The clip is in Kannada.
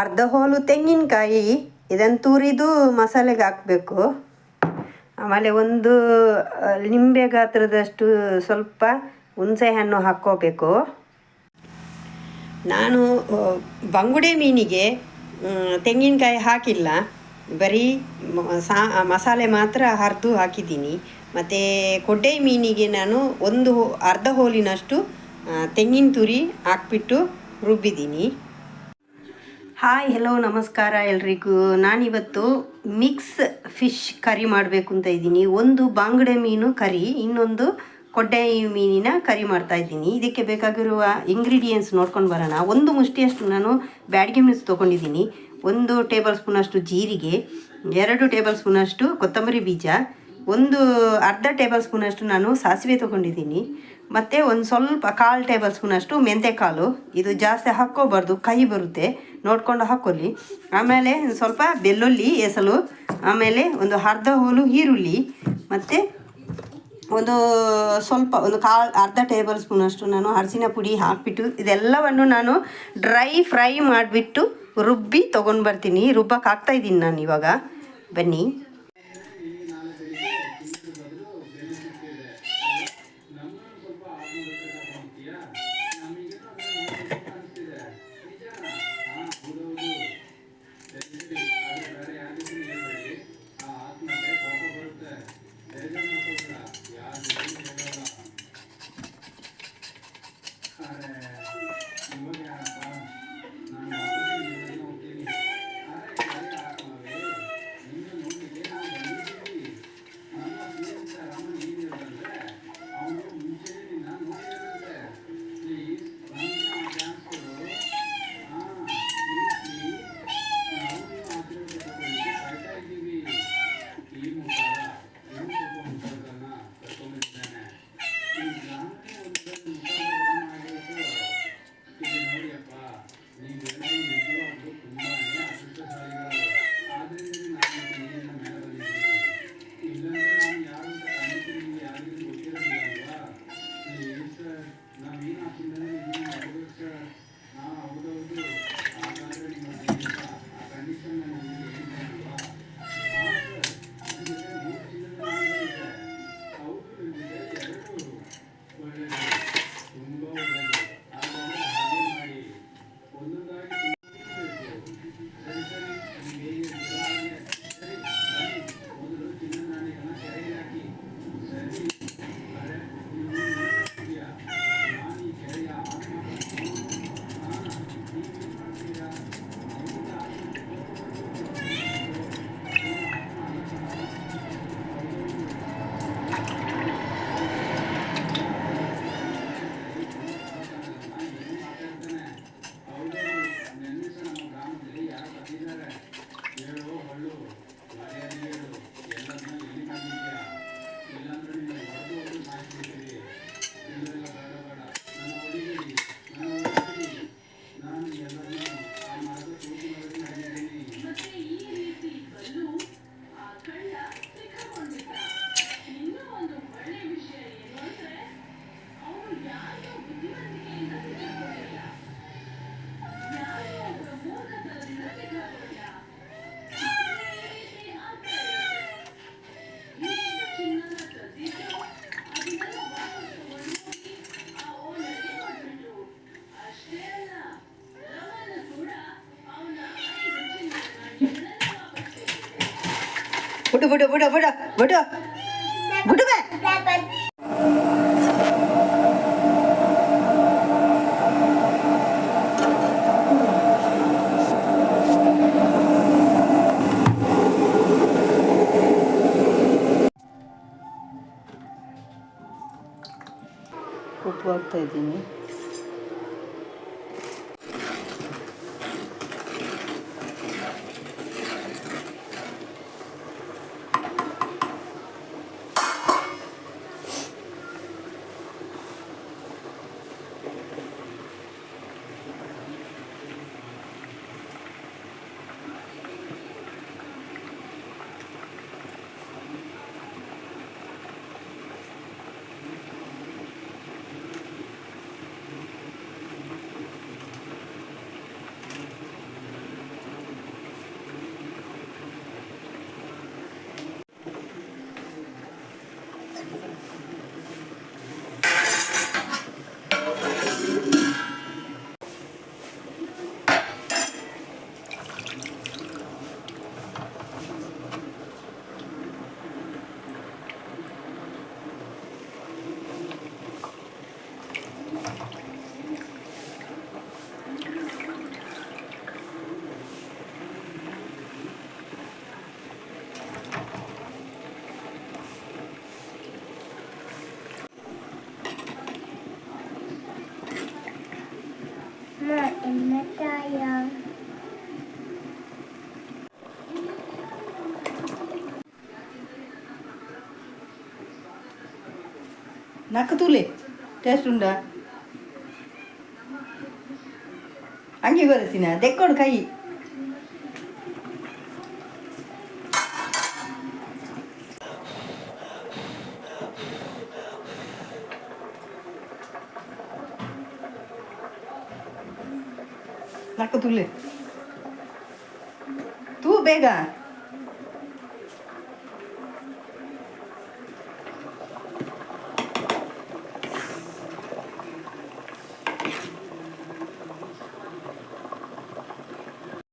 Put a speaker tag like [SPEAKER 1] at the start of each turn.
[SPEAKER 1] ಅರ್ಧ ಹೋಲು ತೆಂಗಿನಕಾಯಿ ಇದನ್ನು ತುರಿದು ಮಸಾಲೆಗೆ ಹಾಕಬೇಕು. ಆಮೇಲೆ ಒಂದು ನಿಂಬೆ ಗಾತ್ರದಷ್ಟು ಸ್ವಲ್ಪ ಹುಣಸೆ ಹಣ್ಣು ಹಾಕ್ಕೋಬೇಕು. ನಾನು ಬಂಗುಡೆ ಮೀನಿಗೆ ತೆಂಗಿನಕಾಯಿ ಹಾಕಿಲ್ಲ, ಬರೀ ಮಸಾಲೆ ಮಾತ್ರ ಹರಿದು ಹಾಕಿದ್ದೀನಿ. ಮತ್ತು ಕೊಡ್ಡೈ ಮೀನಿಗೆ ನಾನು ಅರ್ಧ ಹೋಲಿನಷ್ಟು ತೆಂಗಿನ ತುರಿ ಹಾಕ್ಬಿಟ್ಟು ರುಬ್ಬಿದ್ದೀನಿ. ಹಾಯ್ ಹೆಲೋ ನಮಸ್ಕಾರ ಎಲ್ರಿಗೂ. ನಾನಿವತ್ತು ಮಿಕ್ಸ್ ಫಿಶ್ ಕರಿ ಮಾಡಬೇಕು ಅಂತ ಇದ್ದೀನಿ. ಒಂದು ಬಂಗುಡೆ ಮೀನು ಕರಿ, ಇನ್ನೊಂದು ಕೊಡ್ಡೈ ಮೀನಿನ ಕರಿ ಮಾಡ್ತಾಯಿದ್ದೀನಿ. ಇದಕ್ಕೆ ಬೇಕಾಗಿರುವ ಇಂಗ್ರೀಡಿಯೆಂಟ್ಸ್ ನೋಡ್ಕೊಂಡು ಬರೋಣ. ಒಂದು ಮುಷ್ಟಿಯಷ್ಟು ನಾನು ಬ್ಯಾಡಗಿ ಮೆಣಸು ತೊಗೊಂಡಿದ್ದೀನಿ, 1 ಟೇಬಲ್ ಸ್ಪೂನಷ್ಟು ಜೀರಿಗೆ, 2 ಟೇಬಲ್ ಸ್ಪೂನಷ್ಟು ಕೊತ್ತಂಬರಿ ಬೀಜ, ಅರ್ಧ ಟೇಬಲ್ ಸ್ಪೂನಷ್ಟು ನಾನು ಸಾಸಿವೆ ತೊಗೊಂಡಿದ್ದೀನಿ, ಮತ್ತು ಒಂದು ಸ್ವಲ್ಪ 1/4 ಟೇಬಲ್ ಸ್ಪೂನಷ್ಟು ಮೆಂತೆಕಾಳು. ಇದು ಜಾಸ್ತಿ ಹಾಕ್ಕೋಬಾರ್ದು, ಕೈ ಬರುತ್ತೆ, ನೋಡ್ಕೊಂಡು ಹಾಕ್ಕೊಳ್ಳಿ. ಆಮೇಲೆ ಸ್ವಲ್ಪ ಬೆಳ್ಳುಳ್ಳಿ ಎಸಳು, ಆಮೇಲೆ ಒಂದು ಅರ್ಧ ಹೋಲು ಈರುಳ್ಳಿ, ಮತ್ತು ಅರ್ಧ ಟೇಬಲ್ ಸ್ಪೂನಷ್ಟು ನಾನು ಅರಿಶಿನ ಪುಡಿ ಹಾಕಿಬಿಟ್ಟು ಇದೆಲ್ಲವನ್ನು ನಾನು ಡ್ರೈ ಫ್ರೈ ಮಾಡಿಬಿಟ್ಟು ರುಬ್ಬಿ ತೊಗೊಂಡು ಬರ್ತೀನಿ. ರುಬ್ಬಕ್ಕೆ ಹಾಕ್ತಾಯಿದ್ದೀನಿ ನಾನು ಇವಾಗ. ಬನ್ನಿ. ಬಿಡು ಬಿಡು ಬಿಡು ಬಿಡು ಬಿಡು ಬಿಡುವೆ. ಉಪ್ಪು ಹಾಕ್ತಾ ಇದ್ದೀನಿ.
[SPEAKER 2] నాకు తూలే టేస్ట్ ఉందా అంగి కొరసిన దెక్కోడు కై నాకు తూలే తూ ಬೇಗ